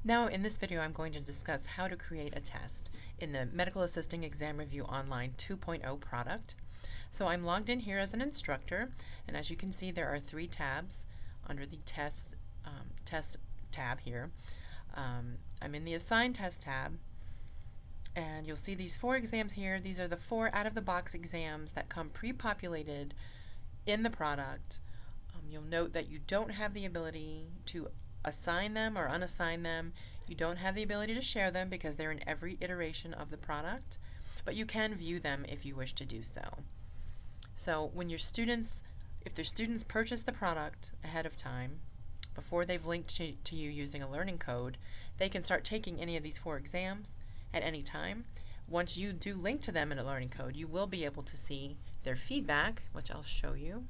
Now in this video I'm going to discuss how to create a test in the Medical Assisting Exam Review Online 2.0 product. So I'm logged in here as an instructor, and as you can see there are three tabs under the test tab here. I'm in the Assign Test tab, and you'll see these four exams here. These are the four out-of-the-box exams that come pre-populated in the product. You'll note that you don't have the ability to assign them or unassign them. You don't have the ability to share them because they're in every iteration of the product, but you can view them if you wish to do so. So when your students, if their students purchase the product ahead of time, before they've linked to you using a learning code, they can start taking any of these four exams at any time. Once you do link to them in a learning code, you will be able to see their feedback, which I'll show you.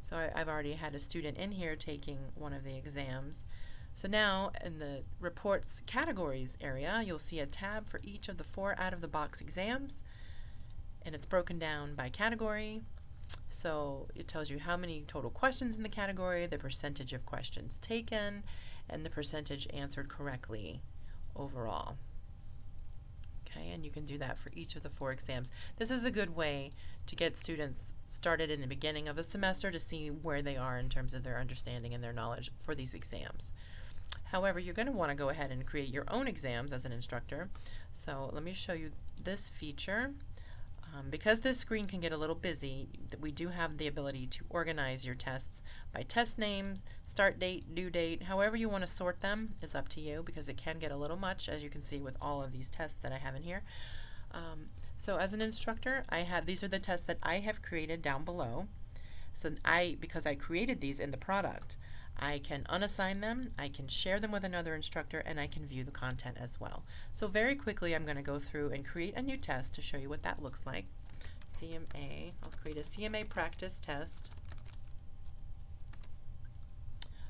So I've already had a student in here taking one of the exams. So now in the reports categories area, you'll see a tab for each of the four out-of-the-box exams, and it's broken down by category. So it tells you how many total questions in the category, the percentage of questions taken, and the percentage answered correctly overall. Okay, and you can do that for each of the four exams. This is a good way to get students started in the beginning of a semester to see where they are in terms of their understanding and their knowledge for these exams. However, you're going to want to go ahead and create your own exams as an instructor. So let me show you this feature. Because this screen can get a little busy, we do have the ability to organize your tests by test names, start date, due date, however you want to sort them. It's up to you because it can get a little much, as you can see with all of these tests that I have in here. So as an instructor, these are the tests that I have created down below. So because I created these in the product, I can unassign them, I can share them with another instructor, and I can view the content as well. So very quickly I'm going to go through and create a new test to show you what that looks like. CMA, I'll create a CMA practice test.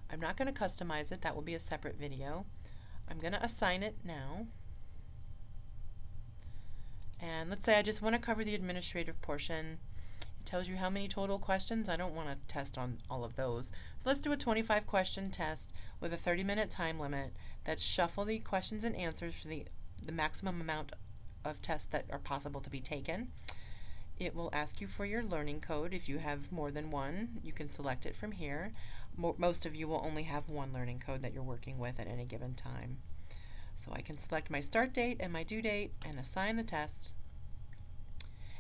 I'm not going to customize it, that will be a separate video. I'm going to assign it now. And let's say I just want to cover the administrative portion. Tells you how many total questions. I don't want to test on all of those. So let's do a 25 question test with a 30-minute time limit. Let's shuffle the questions and answers for the maximum amount of tests that are possible to be taken. It will ask you for your learning code. If you have more than one, you can select it from here. Most of you will only have one learning code that you're working with at any given time. So I can select my start date and my due date and assign the test.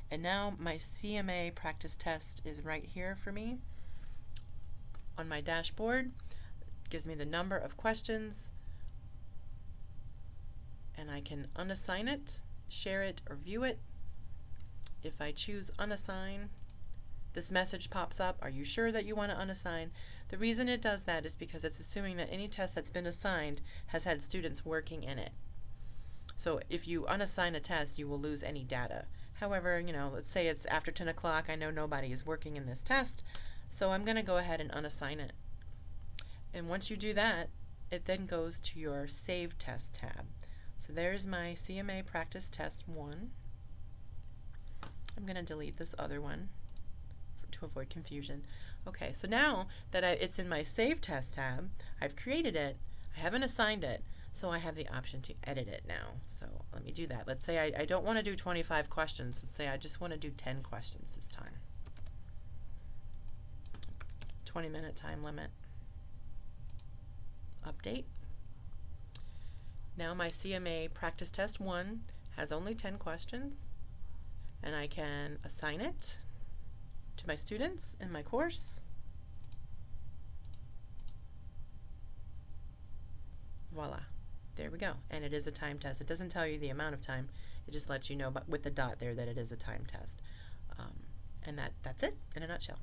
And now my CMA practice test is right here for me on my dashboard. It gives me the number of questions, and I can unassign it, share it, or view it. If I choose unassign, this message pops up, are you sure that you want to unassign? The reason it does that is because it's assuming that any test that's been assigned has had students working in it. So if you unassign a test, you will lose any data. However, let's say it's after 10 o'clock, I know nobody is working in this test, so I'm going to go ahead and unassign it. And once you do that, it then goes to your Save Test tab. So there's my CMA Practice Test 1. I'm going to delete this other one to avoid confusion. Okay, so now that it's in my Save Test tab, I've created it, I haven't assigned it, so I have the option to edit it now. So let me do that. Let's say I don't want to do 25 questions. Let's say I just want to do 10 questions this time. 20-minute time limit. Update. Now my CMA Practice Test 1 has only 10 questions, and I can assign it to my students in my course. Voila. There we go. And it is a time test. It doesn't tell you the amount of time. It just lets you know with the dot there that it is a time test. And that's it in a nutshell.